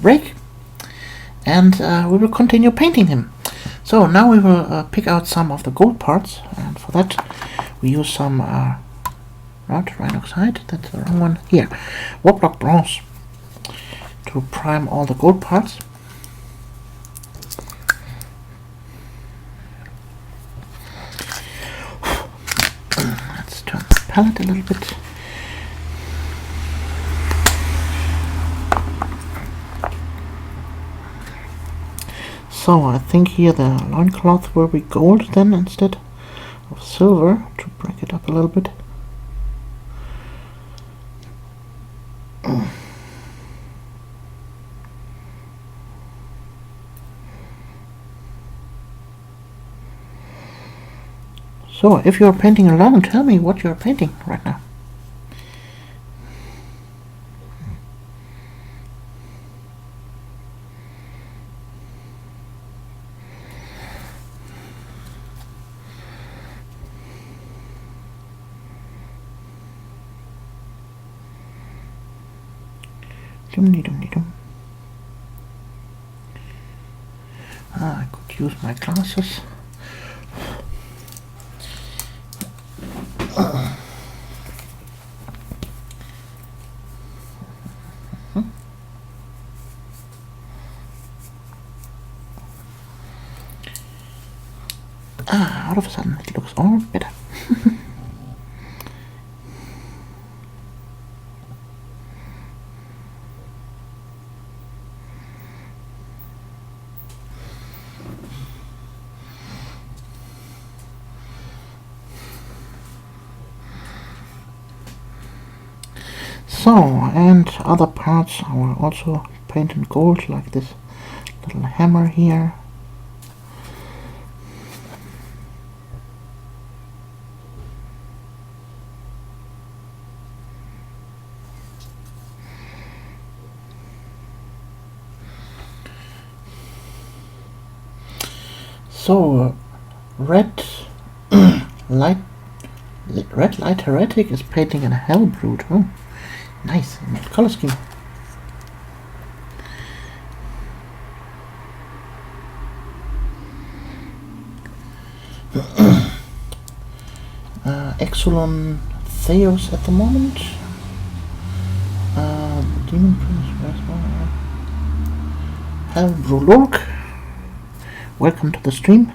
break, and we will continue painting him. So now we will pick out some of the gold parts, and for that we use some not rhinoxide, that's the wrong one, here, Woblock Bronze, to prime all the gold parts. Let's turn the palette a little bit. So I think here the loincloth will be gold then instead of silver, to break it up a little bit. So if you're painting along, tell me what you're painting right now. I could use my glasses. All of a sudden it looks all better. So, and other parts I will also paint in gold, like this little hammer here. So, red light heretic is painting in a hell brute. Oh, nice color scheme. Exulon Theos at the moment. Demon Prince, where's my Hell Brulurk. Welcome to the stream.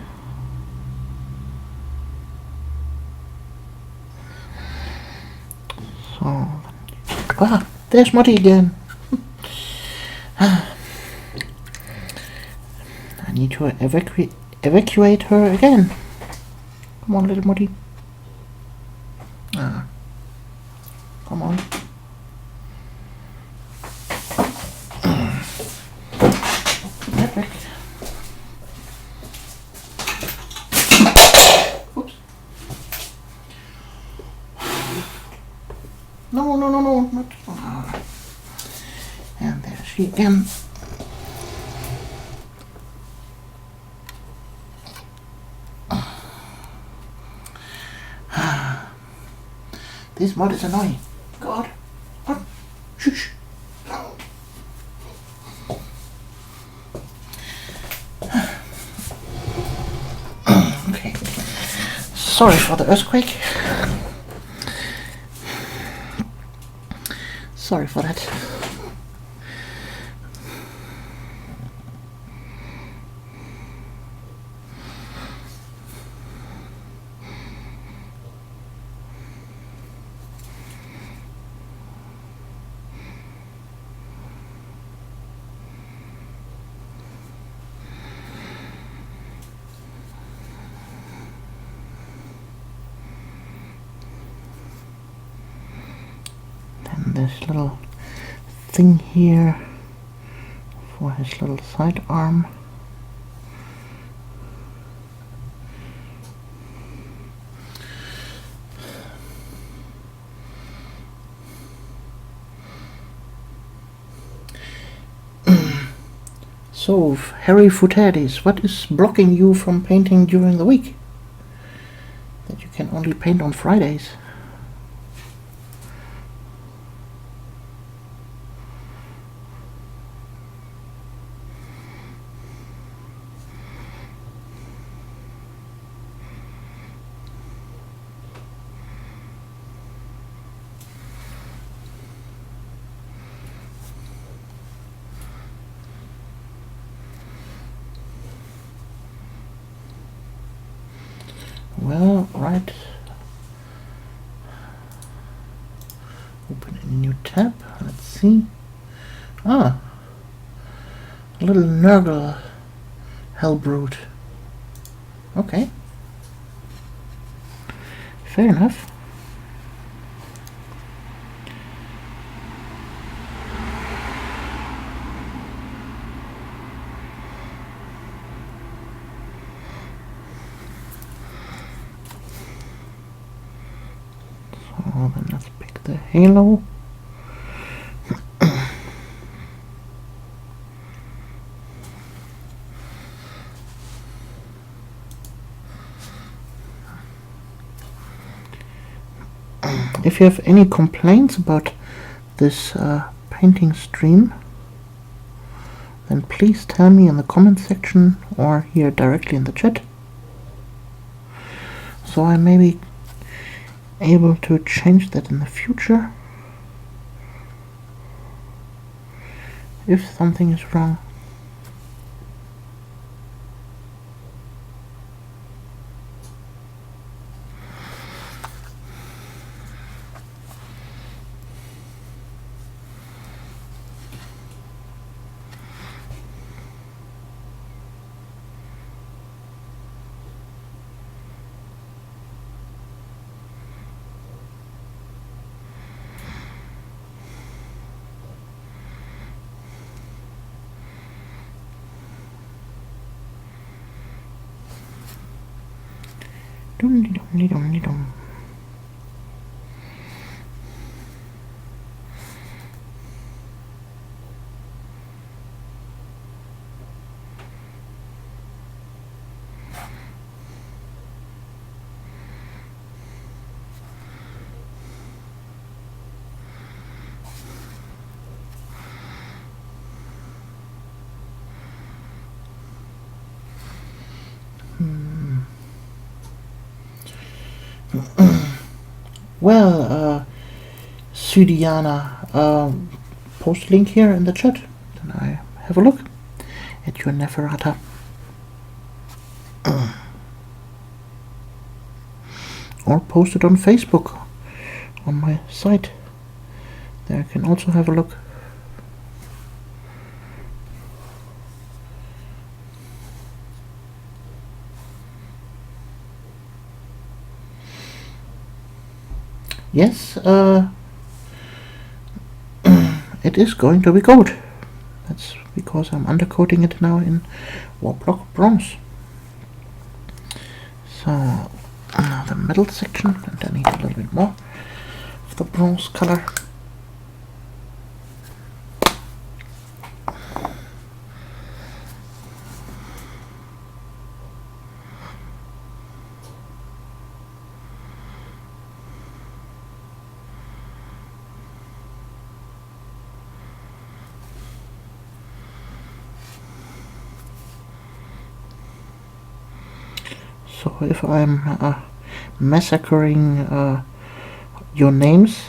So, there's Motty again. I need to evacuate her again. Come on, little Motty. Come on. Epic. Oops. No, not. And there she again. This mod is annoying. God. Oh, shush. Okay. Sorry for the earthquake. Sorry for that. This little thing here for his little sidearm. So, Harry Futadis, what is blocking you from painting during the week? That you can only paint on Fridays? Alright. Open a new tab. Let's see. Ah, a little Nurgle Hellbrood. Okay. Fair enough. So then let's pick the Halo. If you have any complaints about this painting stream, then please tell me in the comment section or here directly in the chat, so I may be able to change that in the future if something is wrong. Dum-de-dum-de-dum-de-dum. Well, Sudiana, post link here in the chat, then I have a look at your Neferata. Or post it on Facebook on my site. There I can also have a look. Yes, it is going to be gold. That's because I'm undercoating it now in Warblock Bronze. So, now the middle section, and I need a little bit more of the bronze color. So if I'm massacring your names,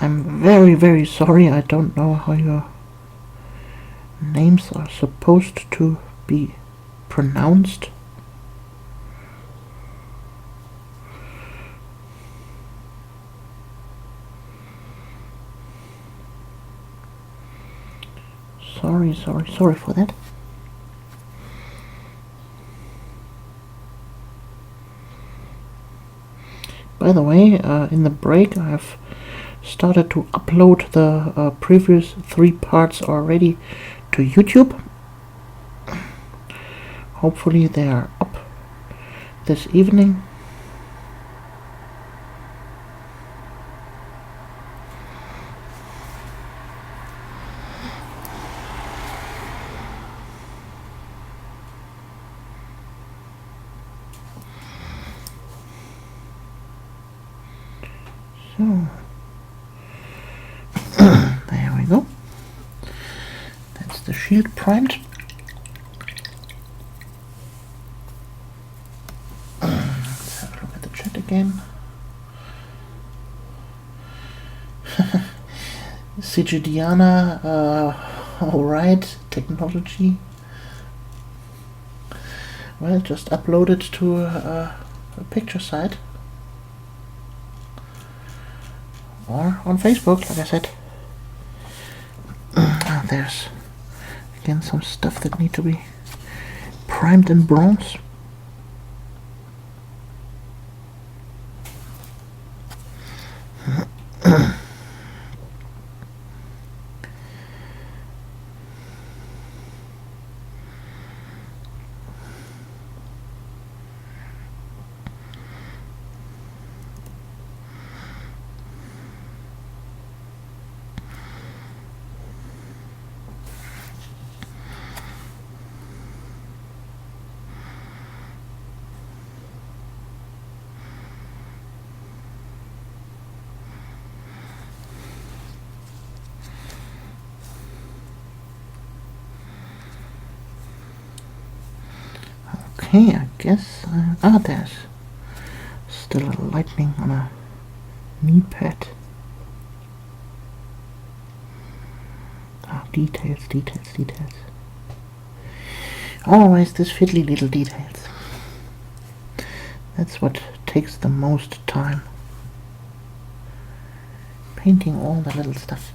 I'm very sorry. I don't know how your names are supposed to be pronounced. Sorry for that. By the way, in the break I've started to upload the previous 3 parts already to YouTube. Hopefully they are up this evening. So there we go. That's the shield primed. Let's have a look at the chat again. Sigidiana, alright, technology. well, just upload it to a picture site. Or on Facebook, like I said. There's again some stuff that need to be primed in bronze. Okay, I guess. There's still a lightning on a knee pad. Details, details, details. Always these fiddly little details. That's what takes the most time. Painting all the little stuff.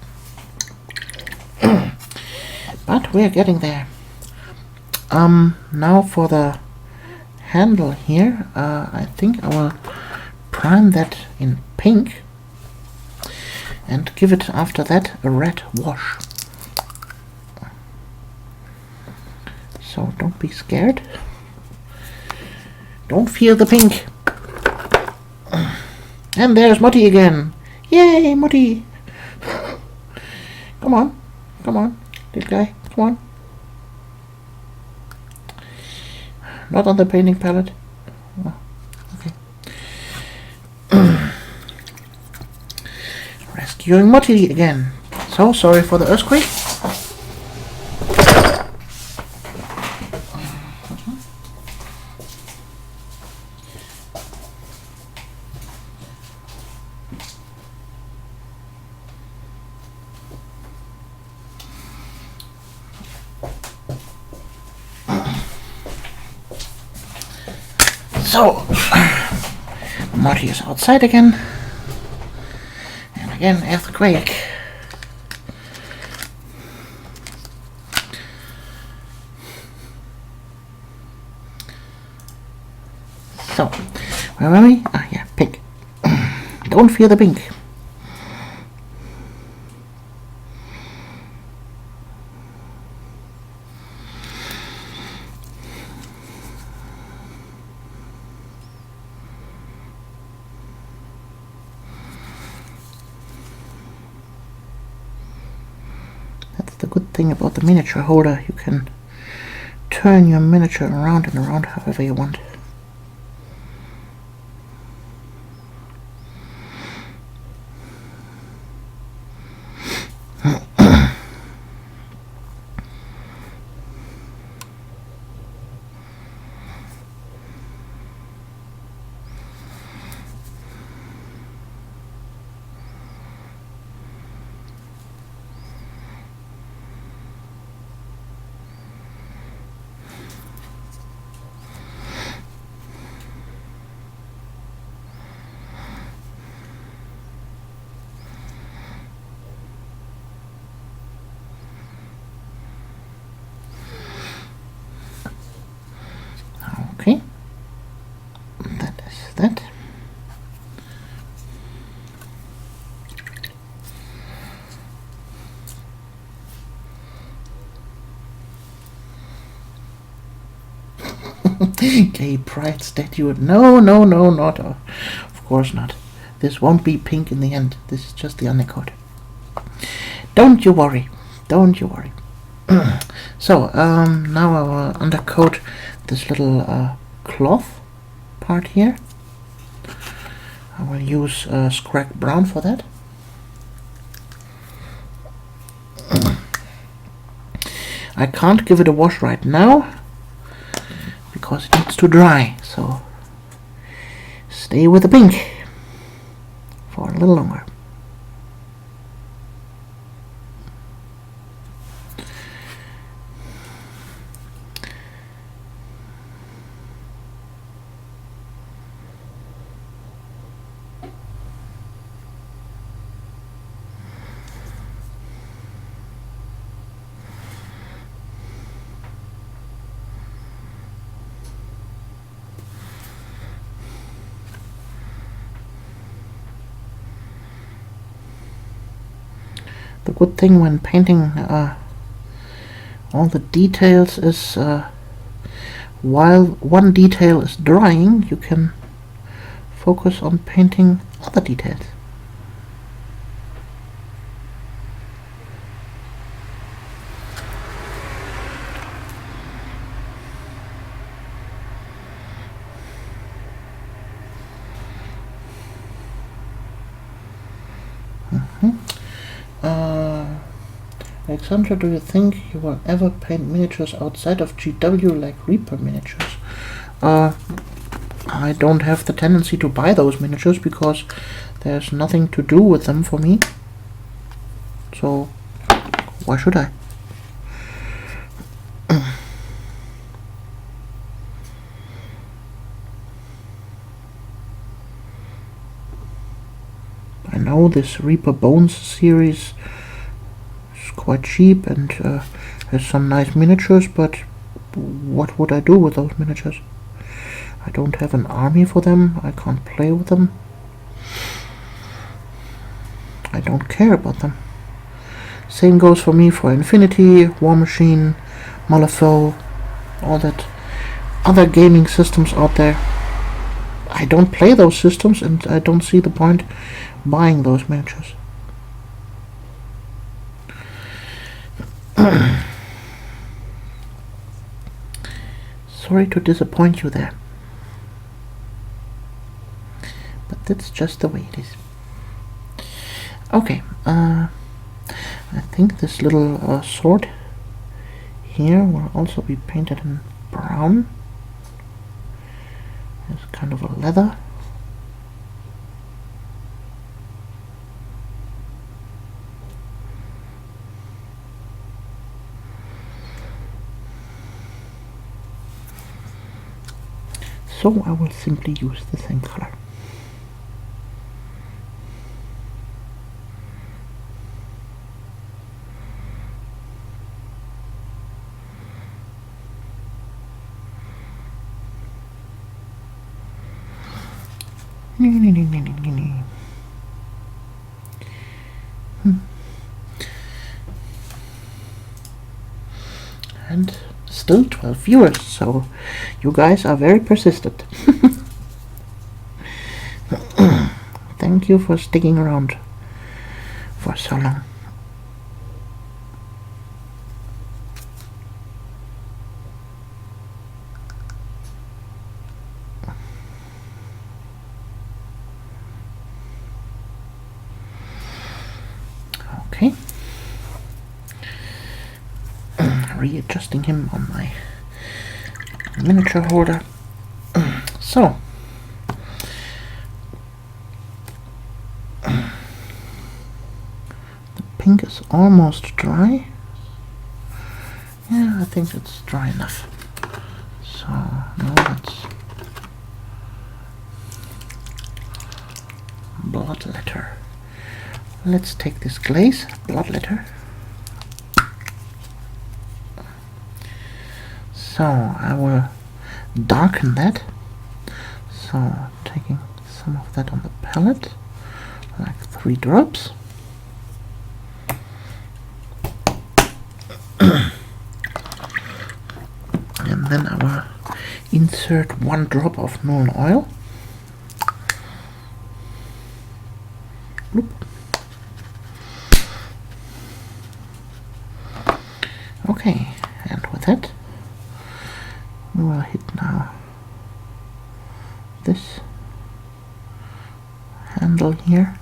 But we're getting there. Now for the handle here, I think I will prime that in pink and give it after that a red wash. So don't be scared. Don't fear the pink. And there's Mutty again. Yay, Mutty! Come on, little guy, come on. Not on the painting palette. Oh, okay. Rescuing Mutty again. So sorry for the earthquake. So, Marty is outside again, and again earthquake. So, where are we? Ah, yeah, pink. Don't fear the pink. The good thing about the miniature holder, you can turn your miniature around and around however you want. Okay, that is that. Gay pride statue. No, not. Of course not. This won't be pink in the end. This is just the undercoat. Don't you worry. So, now I will undercoat this little cloth part here. I will use Scrag Brown for that. I can't give it a wash right now because it needs to dry, so stay with the pink for a little longer. The good thing when painting all the details is while one detail is drying, you can focus on painting other details. Alexandra, do you think you will ever paint miniatures outside of GW like Reaper miniatures? I don't have the tendency to buy those miniatures because there's nothing to do with them for me. So, why should I? I know this Reaper Bones series is quite cheap and has some nice miniatures, but what would I do with those miniatures? I don't have an army for them, I can't play with them. I don't care about them. Same goes for me for Infinity, War Machine, Malifaux, all that other gaming systems out there. I don't play those systems and I don't see the point buying those miniatures. Sorry to disappoint you there. But that's just the way it is. Okay, I think this little sword here will also be painted in brown. It's kind of a leather. So I will simply use the same color. And still 12 viewers, so you guys are very persistent. Thank you for sticking around for so long. Okay. Readjusting him on my miniature holder. So the pink is almost dry. Yeah, I think it's dry enough. So now let's bloodletter. Let's take this glaze bloodletter. So I will darken that. So taking some of that on the palette, like 3 drops. And then I will insert 1 drop of Nuln Oil. Bloop. Okay, and with that we will hit now this handle here.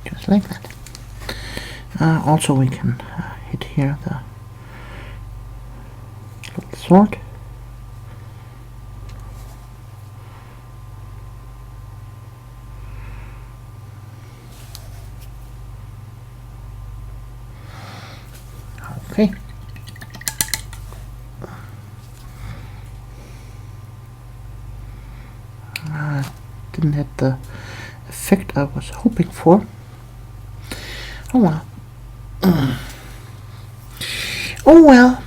Just like that. Also we can hit here the little sword. Okay. Didn't have the effect I was hoping for. Oh well. Oh well.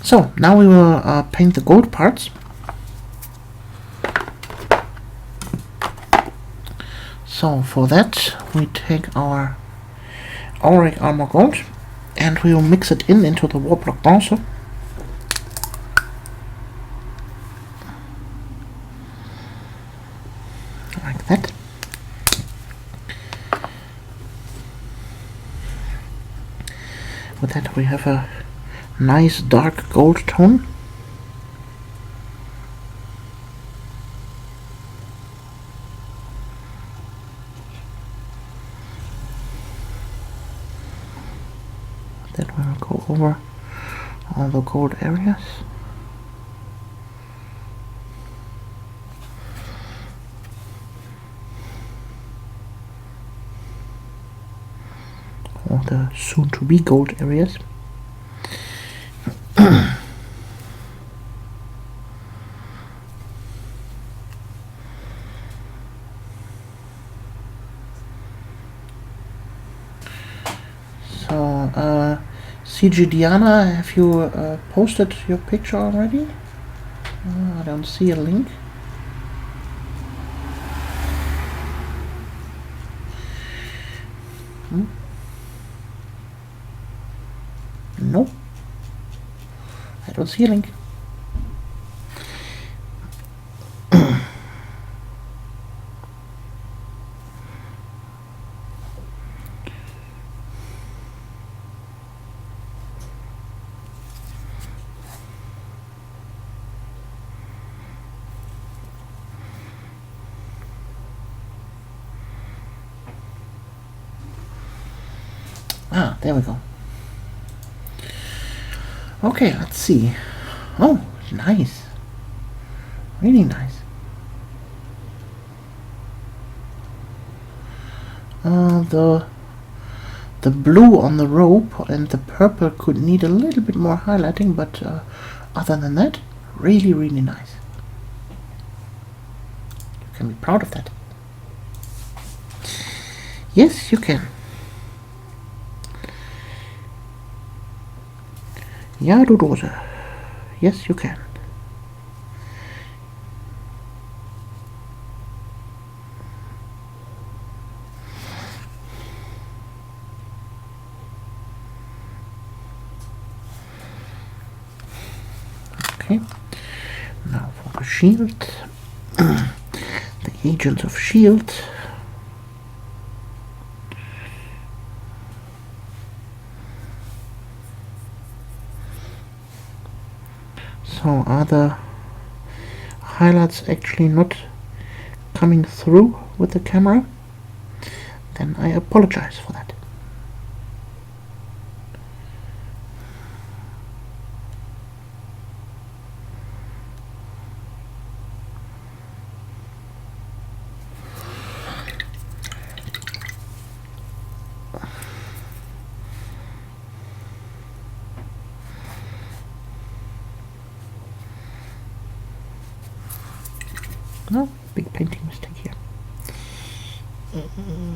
So now we will paint the gold parts. So for that we take our auric armor gold and we will mix it into the Warblock bronze. Like that. With that we have a nice dark gold tone. Then we will go over all the gold areas. All the soon-to-be gold areas. So, CG Diana, have you posted your picture already? I don't see a link. Nope. I don't see a link. Ah, there we go. Okay, let's see. Oh, nice. Really nice. The blue on the rope and the purple could need a little bit more highlighting, but other than that, really, really nice. You can be proud of that. Yes, you can. Ja, du Dose. Yes, you can. Okay. Now for the shield. The agents of shield. So are the highlights actually not coming through with the camera? Then I apologize for that. No, big painting mistake here.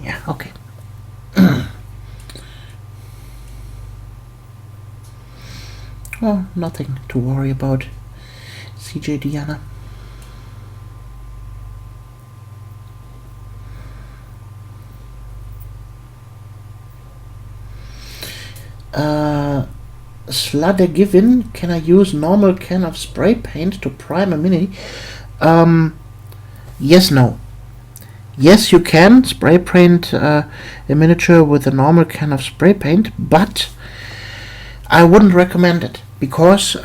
Yeah, okay. Well, nothing to worry about, CJ Diana. Given, can I use normal can of spray paint to prime a mini? Yes, no. Yes, you can spray paint a miniature with a normal can of spray paint, but I wouldn't recommend it because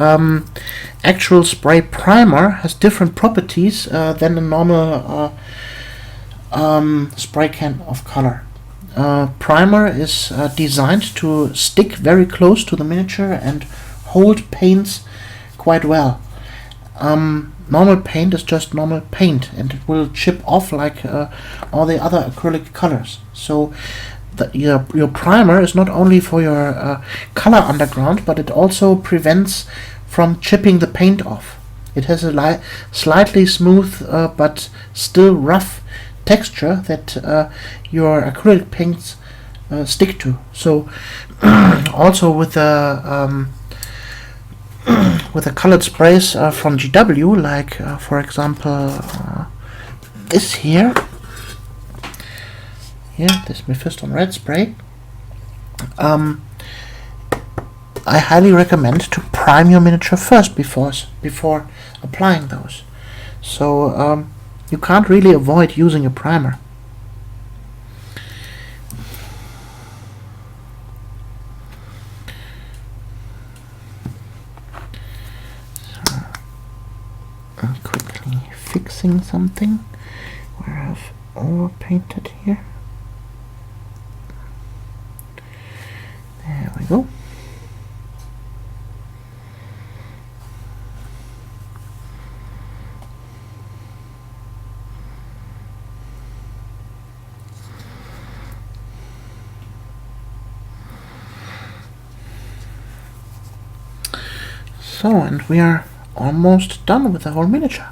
actual spray primer has different properties than a normal spray can of color. Primer is designed to stick very close to the miniature and hold paints quite well. Normal paint is just normal paint and it will chip off like all the other acrylic colors. So your primer is not only for your color underground, but it also prevents from chipping the paint off. It has a slightly smooth but still rough texture that your acrylic paints stick to. So also with the colored sprays from GW, like for example this here, this Mephiston red spray, I highly recommend to prime your miniature first before applying those. So you can't really avoid using a primer. So I'm quickly fixing something where I've overpainted here. There we go. So, and we are almost done with the whole miniature.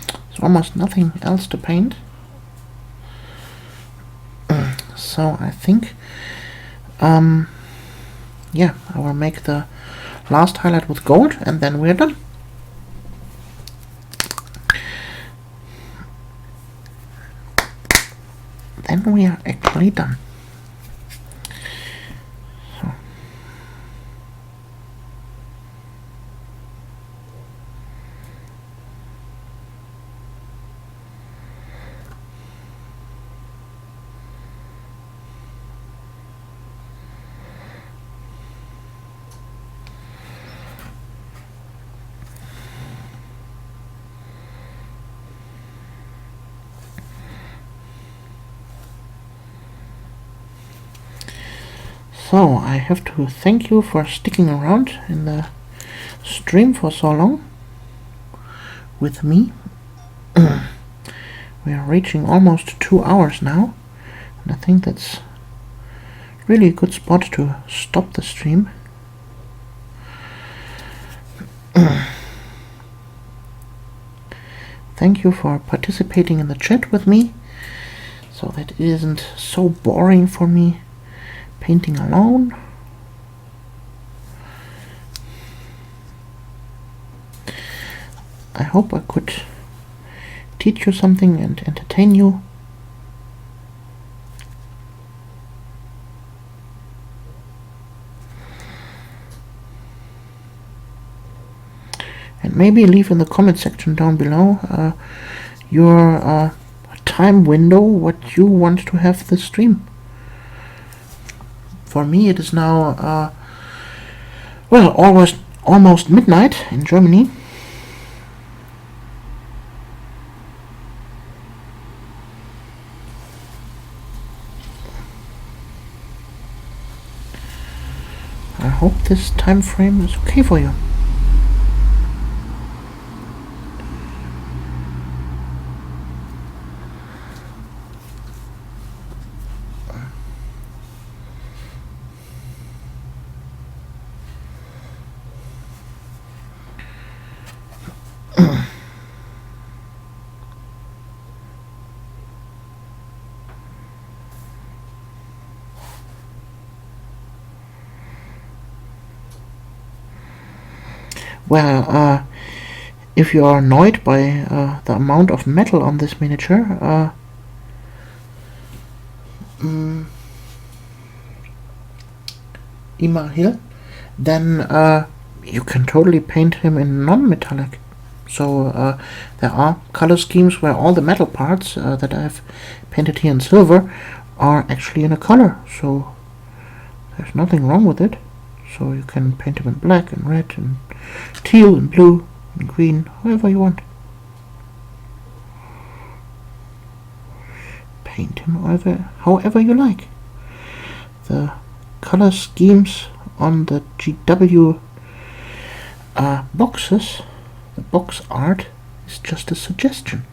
There's almost nothing else to paint. So I think, yeah, I will make the last highlight with gold, and then we're done. Then we are actually done. So I have to thank you for sticking around in the stream for so long with me. We are reaching almost 2 hours now, and I think that's really a good spot to stop the stream. Thank you for participating in the chat with me, so that it isn't so boring for me painting alone. I hope I could teach you something and entertain you. And maybe leave in the comment section down below your time window, what you want to have this stream. For me it is now well, almost midnight in Germany. I hope this time frame is okay for you. Well, if you are annoyed by the amount of metal on this miniature, Imahil, then you can totally paint him in non-metallic. So there are color schemes where all the metal parts that I've painted here in silver are actually in a color, so there's nothing wrong with it. So you can paint him in black and red and teal and blue and green, however you want. Paint him however you like. The color schemes on the GW boxes, the box art, is just a suggestion.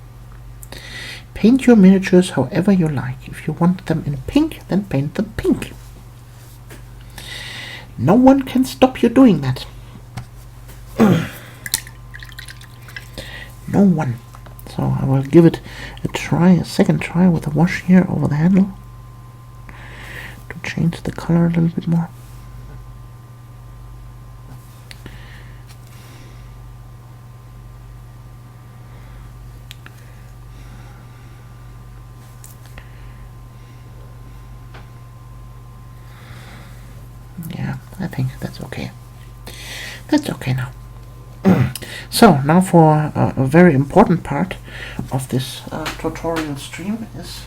Paint your miniatures however you like. If you want them in pink, then paint them pink. No one can stop you doing that. No one. So I will give it a second try with a wash here over the handle to change the color a little bit more. Yeah, I think that's okay. That's okay now. So now for a very important part of this tutorial stream is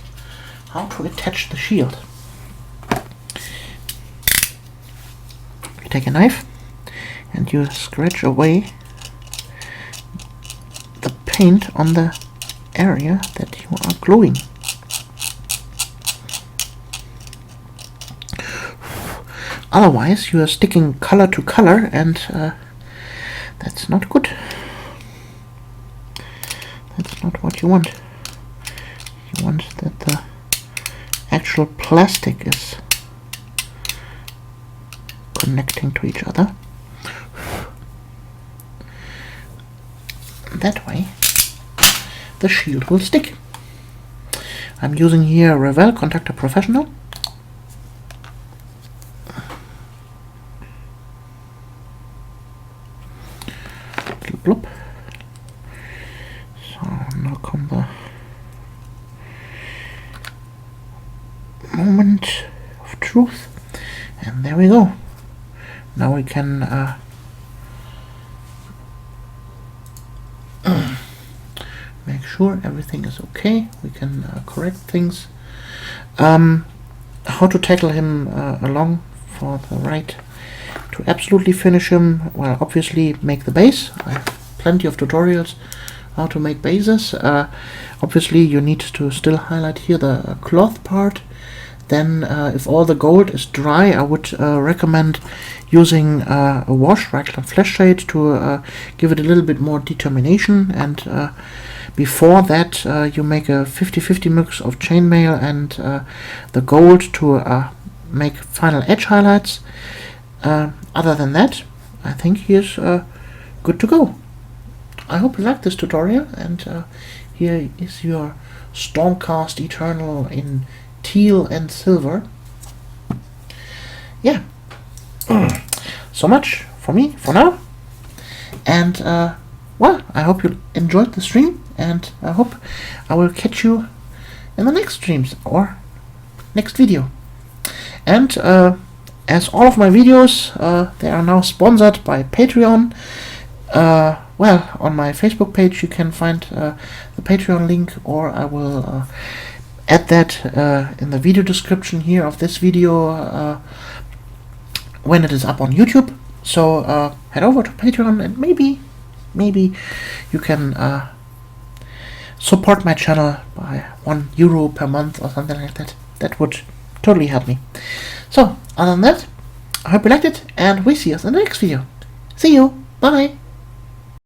how to attach the shield. You take a knife and you scratch away the paint on the area that you are gluing. Otherwise you are sticking color to color, and that's not good. That's not what you want. You want that the actual plastic is connecting to each other. That way the shield will stick. I'm using here Revell Contactor Professional. Little bloop. So now come the moment of truth, and there we go. Now we can make sure everything is okay. We can correct things. How to tackle him along for the right to absolutely finish him? Well, obviously make the base. I have plenty of tutorials how to make bases. Obviously you need to still highlight here the cloth part. Then if all the gold is dry, I would recommend using a wash, right like flash shade, to give it a little bit more determination. And before that you make a 50-50 mix of chainmail and the gold to make final edge highlights. Other than that, I think he is good to go. I hope you liked this tutorial, and here is your Stormcast Eternal in teal and silver. Yeah. So much for me for now, and well, I hope you enjoyed the stream, and I hope I will catch you in the next streams or next video. And as all of my videos, they are now sponsored by Patreon. Well, on my Facebook page you can find the Patreon link, or I will add that in the video description here of this video when it is up on YouTube. So head over to Patreon, and maybe you can support my channel by €1 per month or something like that. That would totally help me. So other than that, I hope you liked it, and we see us in the next video. See you. Bye.